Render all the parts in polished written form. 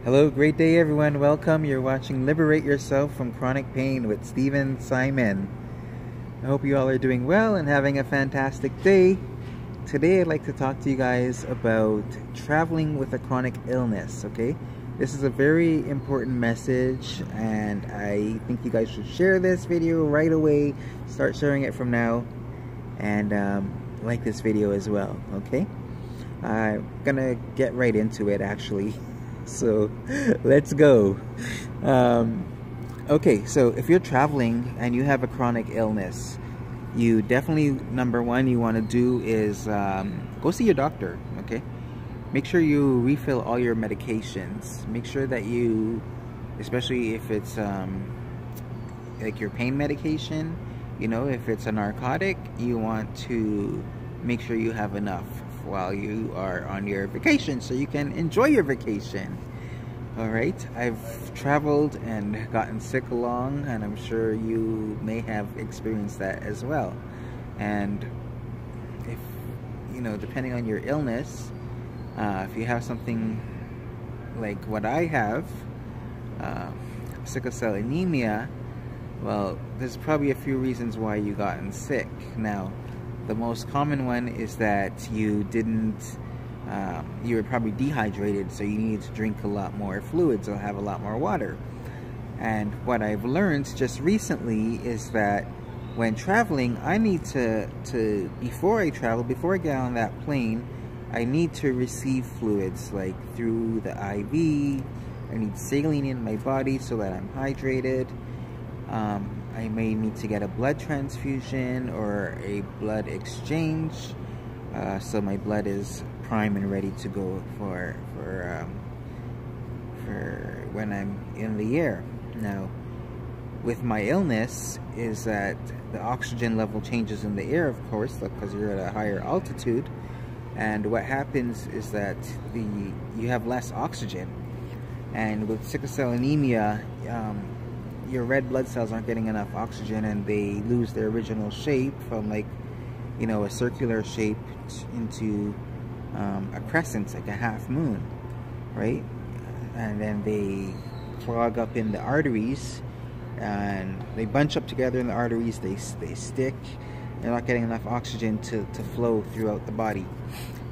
Hello, great day everyone. Welcome. You're watching Liberate Yourself from Chronic Pain with Steven Simon. I hope you all are doing well and having a fantastic day. Today I'd like to talk to you guys about traveling with a chronic illness, okay? This is a very important message and I think you guys should share this video right away. Start sharing it from now and like this video as well, okay? I'm gonna get right into it actually. So let's go. Okay, so if you're traveling and you have a chronic illness, you definitely, number one, you want to do is go see your doctor, okay? Make sure you refill all your medications. Make sure that you, especially if it's like your pain medication, you know, if it's a narcotic, you want to make sure you have enough while you are on your vacation so you can enjoy your vacation. Alright, I've traveled and gotten sick along, and I'm sure you may have experienced that as well. And if, you know, depending on your illness, if you have something like what I have, sickle cell anemia, well, there's probably a few reasons why you gotten sick. Now, the most common one is that you were probably dehydrated, so you needed to drink a lot more fluids or have a lot more water. And what I've learned just recently is that when traveling, I need to before I travel, before I get on that plane, I need to receive fluids, like through the IV. I need saline in my body so that I'm hydrated. I may need to get a blood transfusion or a blood exchange, so my blood is prime and ready to go for when I'm in the air. Now, with my illness, is that the oxygen level changes in the air, of course, because you're at a higher altitude, and what happens is that you have less oxygen, and with sickle cell anemia, your red blood cells aren't getting enough oxygen and they lose their original shape from, like, you know, a circular shape into a crescent, like a half moon, right? And then they clog up in the arteries and they bunch up together in the arteries, they stick, they're not getting enough oxygen to flow throughout the body.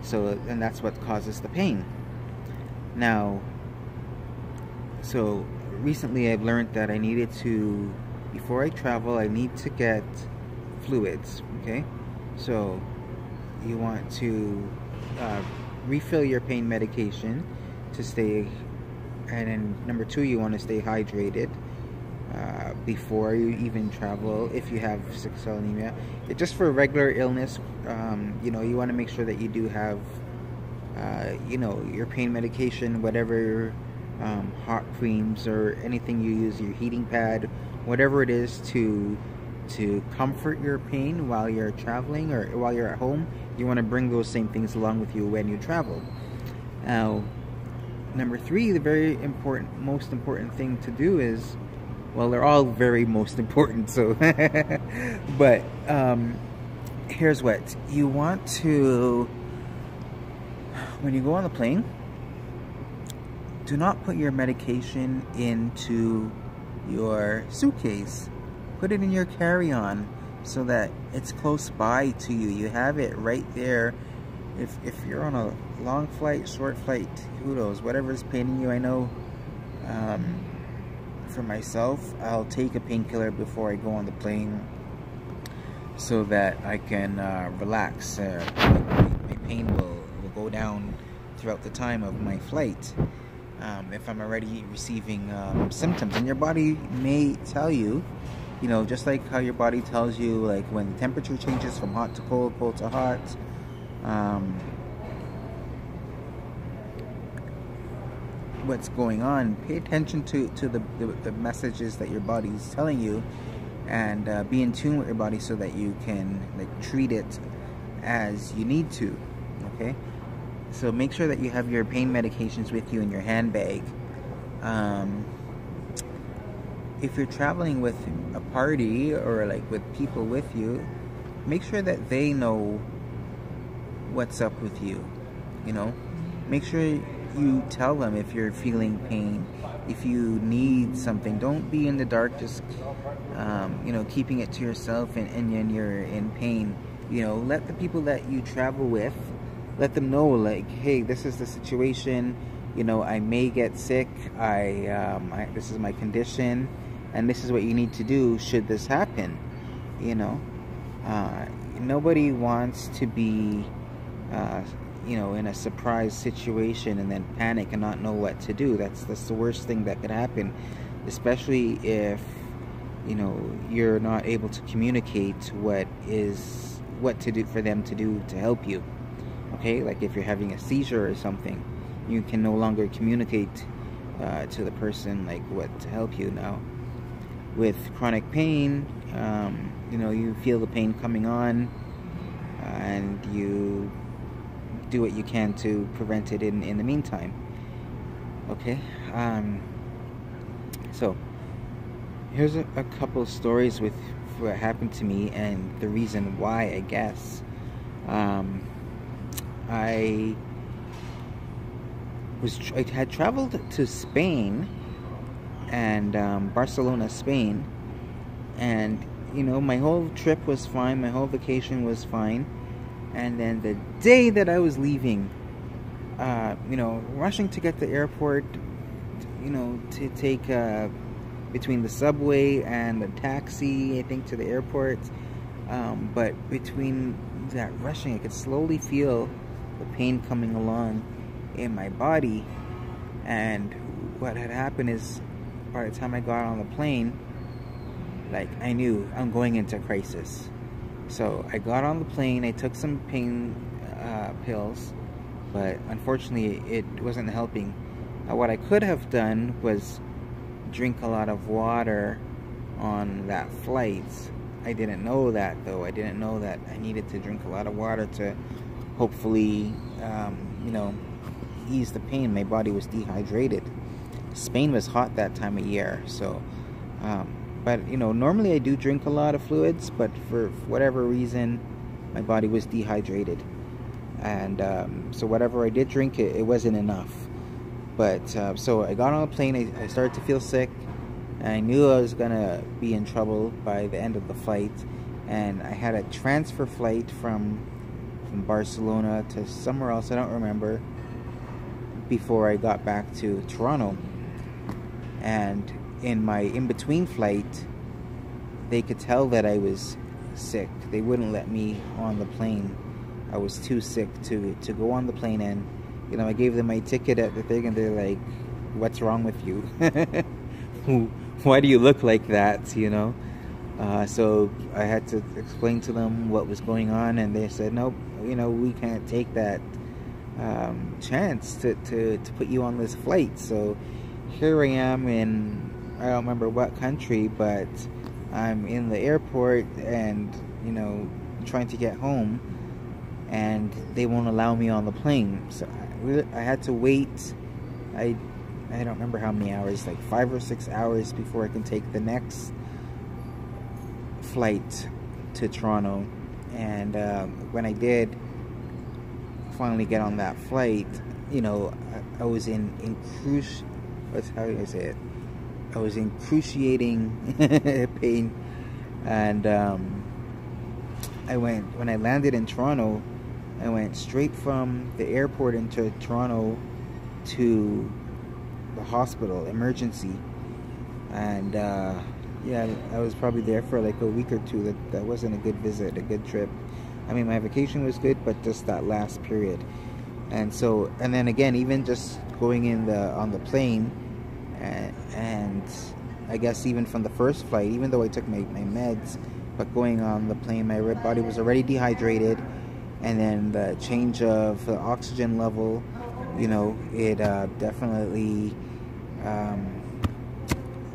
So, and that's what causes the pain. Now, so recently I've learned that I needed to, before I travel, I need to get fluids, okay? So you want to refill your pain medication to stay, and then number two, you want to stay hydrated before you even travel if you have sickle cell anemia. Just for regular illness, you know, you want to make sure that you do have you know, your pain medication, whatever, hot creams or anything you use, your heating pad, whatever it is to comfort your pain while you're traveling or while you're at home. You want to bring those same things along with you when you travel. Now, number three, the very important, most important thing to do is, well, they're all very most important, so but here's what you want to, when you go on the plane, do not put your medication into your suitcase. Put it in your carry-on so that it's close by to you. You have it right there. If you're on a long flight, short flight, who knows, whatever is paining you. I know for myself, I'll take a painkiller before I go on the plane so that I can relax. My pain will go down throughout the time of my flight. If I'm already receiving symptoms, and your body may tell you, you know, just like how your body tells you, like when the temperature changes from hot to cold, cold to hot, what's going on. Pay attention to the messages that your body is telling you, and be in tune with your body so that you can, like, treat it as you need to, okay? So make sure that you have your pain medications with you in your handbag. If you're traveling with a party or like with people with you, make sure that they know what's up with you, you know? Make sure you tell them if you're feeling pain, if you need something. Don't be in the dark, just you know, keeping it to yourself, and you're in pain. You know, let the people that you travel with, let them know, like, hey, this is the situation. You know, I may get sick. This is my condition, and this is what you need to do should this happen. You know, nobody wants to be, you know, in a surprise situation and then panic and not know what to do. That's the worst thing that could happen, especially if, you know, you're not able to communicate what to do for them to do to help you. Okay, like if you're having a seizure or something, you can no longer communicate to the person like what to help you. Now, with chronic pain, you know, you feel the pain coming on, and you do what you can to prevent it in the meantime. Okay, so here's a couple of stories with what happened to me and the reason why, I guess. I had traveled to Spain and Barcelona, Spain, and you know, my whole trip was fine, my whole vacation was fine, and then the day that I was leaving, you know, rushing to get to the airport, you know, to take between the subway and the taxi, I think, to the airport, but between that rushing, I could slowly feel the pain coming along in my body. And what had happened is, by the time I got on the plane, like, I knew I'm going into crisis. So I got on the plane, I took some pain pills, but unfortunately it wasn't helping. What I could have done was drink a lot of water on that flight. I didn't know that, though. I didn't know that I needed to drink a lot of water to hopefully, you know, ease the pain. My body was dehydrated. Spain was hot that time of year, so but you know, normally I do drink a lot of fluids, but for whatever reason my body was dehydrated, and so whatever I did drink, it wasn't enough. But so I got on the plane, I started to feel sick, and I knew I was gonna be in trouble by the end of the flight, and I had a transfer flight from Barcelona to somewhere else, I don't remember, before I got back to Toronto. And in my in-between flight, they could tell that I was sick. They wouldn't let me on the plane. I was too sick to go on the plane, and you know, I gave them my ticket at the thing, and they're like, "What's wrong with you? Why do you look like that?" You know. So I had to explain to them what was going on, and they said, "Nope, you know, we can't take that chance to put you on this flight." So here I am in, I don't remember what country, but I'm in the airport, and you know, trying to get home, and they won't allow me on the plane. So I had to wait. I don't remember how many hours, like 5 or 6 hours before I can take the next flight to Toronto. And when I did finally get on that flight, you know, I was in I was in excruciating pain, and when I landed in Toronto, I went straight from the airport into Toronto to the hospital, emergency, and yeah, I was probably there for like a week or two. That wasn't a good visit, a good trip. I mean, my vacation was good, but just that last period. And so, and then again, even just going on the plane, and I guess even from the first flight, even though I took my meds, but going on the plane, my body was already dehydrated, and then the change of the oxygen level, you know, it definitely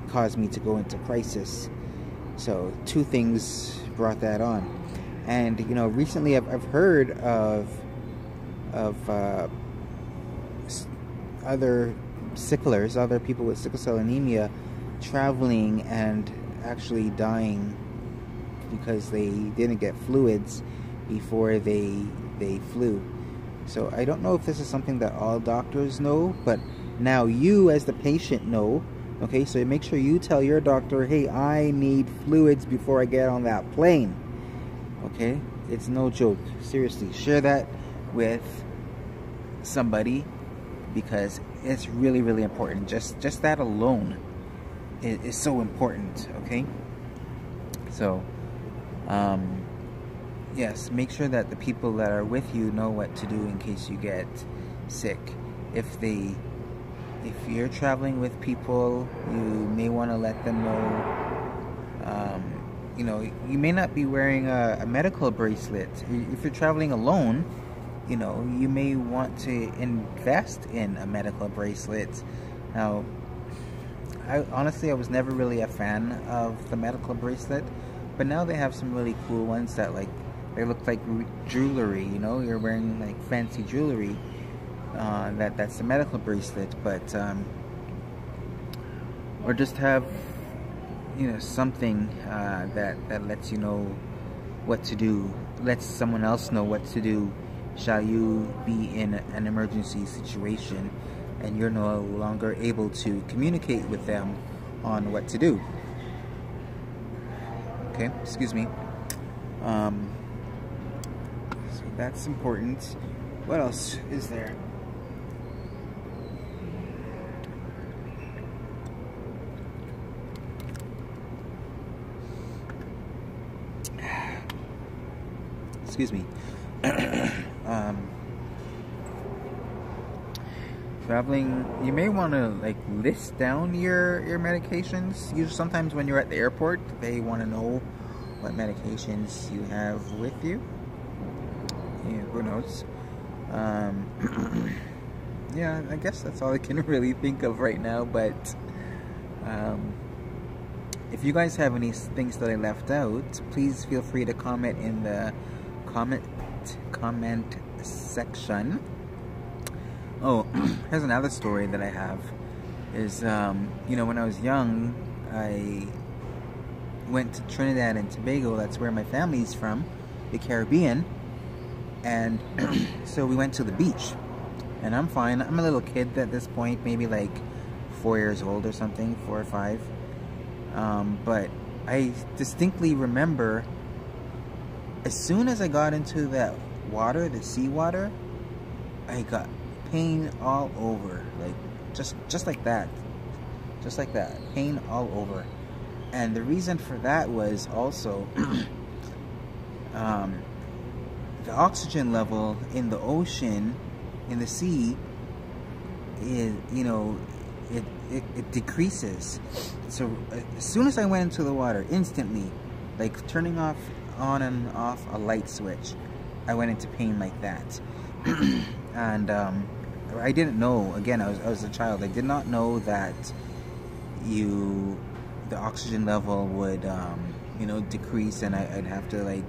caused me to go into crisis. So two things brought that on. And you know, recently I've heard of other sicklers, other people with sickle cell anemia, traveling and actually dying because they didn't get fluids before they flew. So I don't know if this is something that all doctors know, but now you as the patient know. Okay, so make sure you tell your doctor, hey, I need fluids before I get on that plane. Okay, it's no joke. Seriously, share that with somebody, because it's really, really important. Just that alone is so important. Okay, so yes, make sure that the people that are with you know what to do in case you get sick. If you're traveling with people, you may want to let them know, you know, you may not be wearing a medical bracelet. If you're traveling alone, you know, you may want to invest in a medical bracelet. Now, honestly, I was never really a fan of the medical bracelet, but now they have some really cool ones that, like, they look like jewelry, you know, you're wearing like fancy jewelry. That's the medical bracelet, but or just have, you know, something that lets you know what to do, lets someone else know what to do shall you be in an emergency situation and you're no longer able to communicate with them on what to do. Okay, excuse me. So that's important. What else is there? Excuse me. Traveling, you may want to like list down your medications. Usually, sometimes when you're at the airport, they want to know what medications you have with you. Yeah, who knows? Yeah, I guess that's all I can really think of right now. But if you guys have any things that I left out, please feel free to comment in the comment section. Oh, here's another story that I have. Is you know, when I was young, I went to Trinidad and Tobago. That's where my family's from, the Caribbean. And so we went to the beach, and I'm fine. I'm a little kid at this point, maybe like 4 years old or something, 4 or 5. But I distinctly remember, as soon as I got into that water, the seawater, I got pain all over, like just like that, pain all over. And the reason for that was also the oxygen level in the ocean, in the sea, is, you know, it decreases. So as soon as I went into the water, instantly, like turning on and off a light switch, I went into pain like that. And I didn't know, again, I was a child, I did not know that the oxygen level would you know, decrease, and I'd have to, like,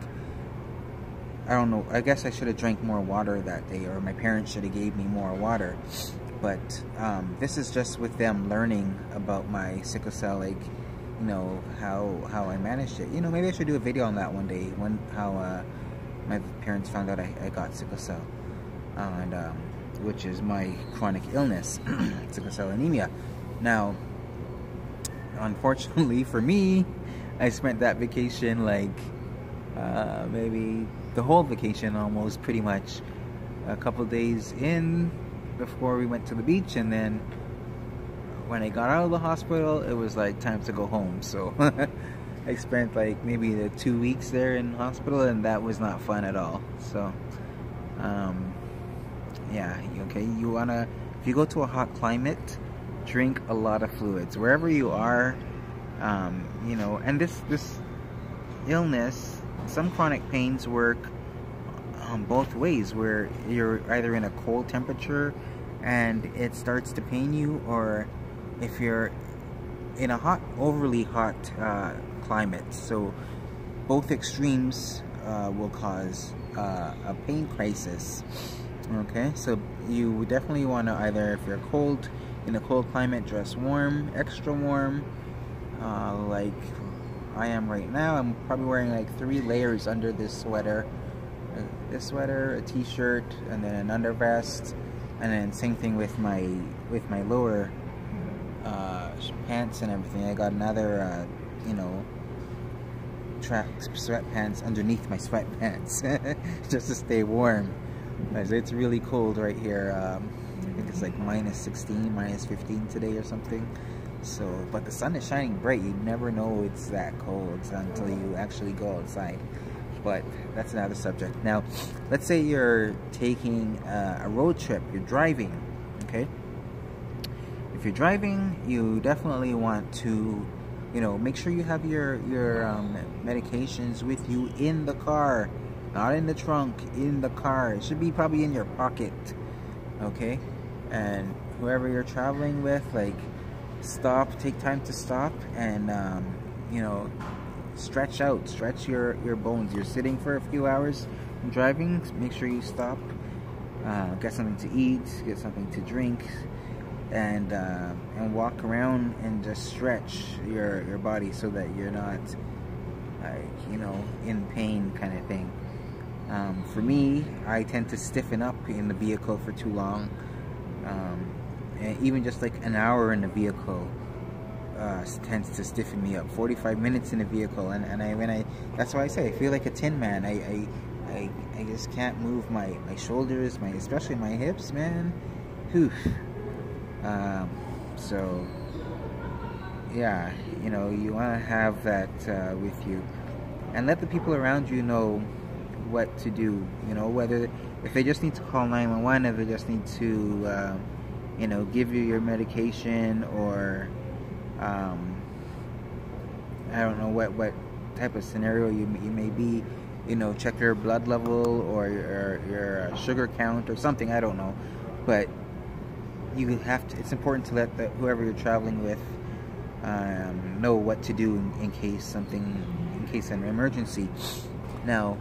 I don't know, I guess I should have drank more water that day, or my parents should have gave me more water. But this is just with them learning about my sickle cell, like, you know, how I managed it. You know, maybe I should do a video on that one day, how my parents found out I got sickle cell, and which is my chronic illness, sickle cell anemia. Now, unfortunately for me, I spent that vacation, like, maybe the whole vacation almost, pretty much, a couple days in before we went to the beach, and then when I got out of the hospital, it was like time to go home. So I spent like maybe the 2 weeks there in hospital, and that was not fun at all. So yeah, okay, you wanna, if you go to a hot climate, drink a lot of fluids wherever you are. You know, and this illness, some chronic pains work both ways, where you're either in a cold temperature and it starts to pain you, or if you're in a hot, overly hot climate. So both extremes will cause a pain crisis. Okay, so you definitely want to, either, if you're cold, in a cold climate, dress warm, extra warm, like I am right now. I'm probably wearing like 3 layers under this sweater, this sweater, a t-shirt, and then an undervest, and then same thing with my lower pants and everything. I got another you know, track sweatpants underneath my sweatpants just to stay warm, because it's really cold right here. I think it's like minus 16, minus 15 today or something. So, but the sun is shining bright. You never know it's that cold until you actually go outside. But that's another subject. Now, let's say you're taking a road trip. You're driving, okay? If you're driving, you definitely want to, you know, make sure you have your medications with you in the car, not in the trunk, in the car. It should be probably in your pocket, okay? And whoever you're traveling with, like, stop, take time to stop, and you know, stretch your bones. You're sitting for a few hours driving, make sure you stop, get something to eat, get something to drink, and walk around and just stretch your body so that you're not, like, you know, in pain kind of thing. For me, I tend to stiffen up in the vehicle for too long. And even just like an hour in the vehicle tends to stiffen me up. 45 minutes in the vehicle, and that's why I say I feel like a tin man. I just can't move my shoulders, especially my hips, man. Whew. So yeah, you know, you want to have that with you, and let the people around you know what to do. You know, whether if they just need to call 911, if they just need to you know, give you your medication, or I don't know what type of scenario you may be, you know, check your blood level or your sugar count or something, I don't know. But you have to, it's important to let whoever you're traveling with know what to do in case an emergency. Now,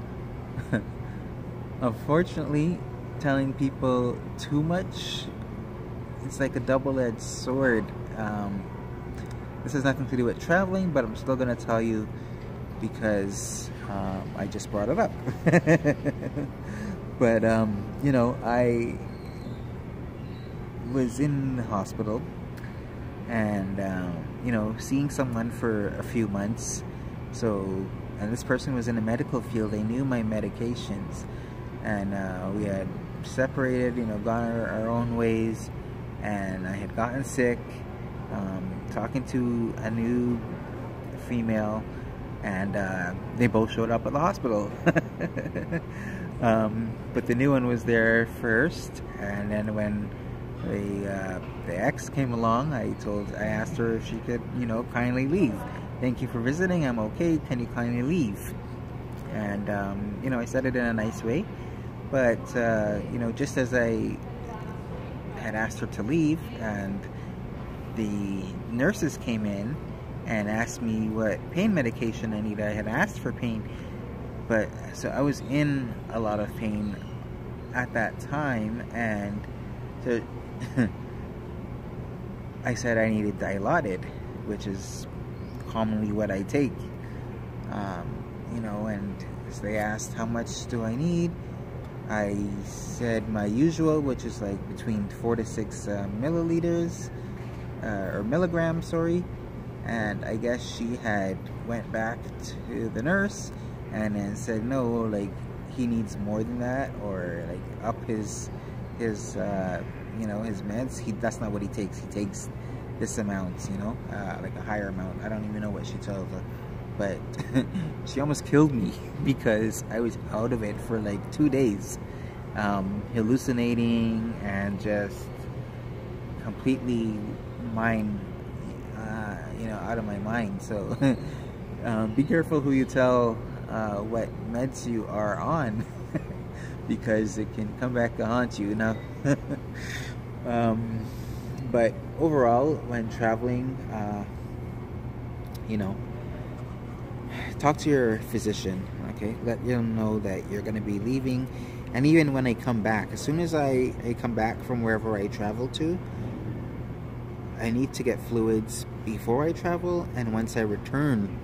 unfortunately, telling people too much, it's like a double-edged sword. This has nothing to do with traveling, but I'm still gonna tell you because I just brought it up. But you know, I was in the hospital, and you know, seeing someone for a few months. So, and this person was in the medical field. They knew my medications, and we had separated, you know, gone our own ways. And I had gotten sick, talking to a new female, and they both showed up at the hospital. But the new one was there first, and then when the ex came along, I asked her if she could, you know, kindly leave. Thank you for visiting, I'm okay, can you kindly leave? And you know, I said it in a nice way, but you know, just as I had asked her to leave, and the nurses came in and asked me what pain medication I needed. I had asked for pain, but so I was in a lot of pain at that time, and so I said I needed Dilaudid, which is commonly what I take, you know, and so they asked how much do I need. I said my usual, which is like between 4 to 6 milliliters, or milligrams, sorry. And I guess she had went back to the nurse and then said no, like he needs more than that, or like up his you know, his meds. That's not what he takes. He takes this amount, you know, like a higher amount. I don't even know what she told her. But she almost killed me because I was out of it for like 2 days, hallucinating and just completely you know, out of my mind. So be careful who you tell what meds you are on, because it can come back to haunt you. Now, but overall, when traveling, you know, talk to your physician, okay? Let them know that you're going to be leaving. And even when I come back, as soon as I come back from wherever I travel to, I need to get fluids before I travel and once I return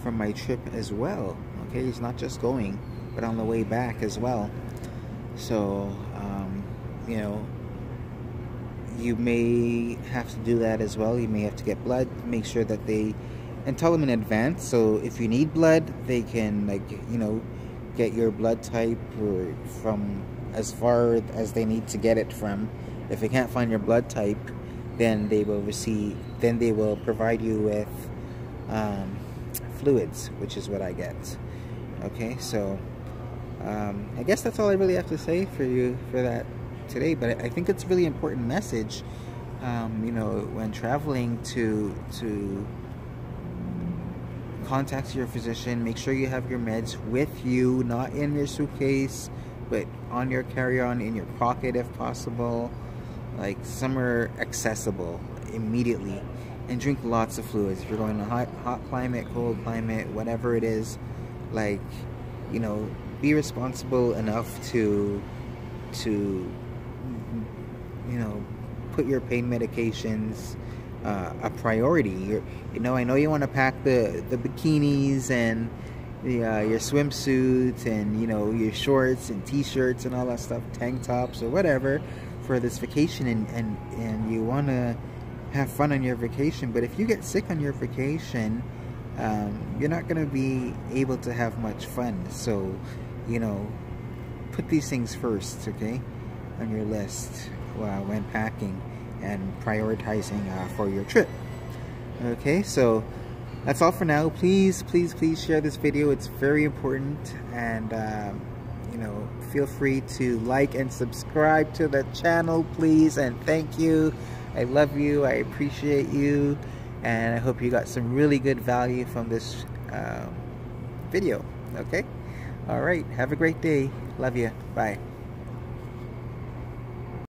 from my trip as well, okay? It's not just going. but on the way back as well. So you know, you may have to do that as well. You may have to get blood. Make sure that they, and tell them in advance, so if you need blood, they can, like, you know, get your blood type or from as far as they need to get it from. If they can't find your blood type, then they will provide you with fluids, which is what I get. Okay, so I guess that's all I really have to say for you for that today. But I think it's a really important message, you know, when traveling, to contact your physician. Make sure you have your meds with you, not in your suitcase, but on your carry-on, in your pocket if possible, like somewhere accessible immediately. And drink lots of fluids. If you're going to hot climate, cold climate, whatever it is, like, you know, be responsible enough to you know, put your pain medications a priority. You know, I know you want to pack the bikinis and your swimsuits and, you know, your shorts and t-shirts and all that stuff, tank tops or whatever, for this vacation, and you want to have fun on your vacation. But if you get sick on your vacation, you're not going to be able to have much fun. So, you know, put these things first, okay, on your list when packing and prioritizing for your trip. Okay, so that's all for now. Please share this video. It's very important. And you know, feel free to like and subscribe to the channel, please. And thank you. I love you. I appreciate you. And I hope you got some really good value from this video. Okay, all right, have a great day. Love you. Bye.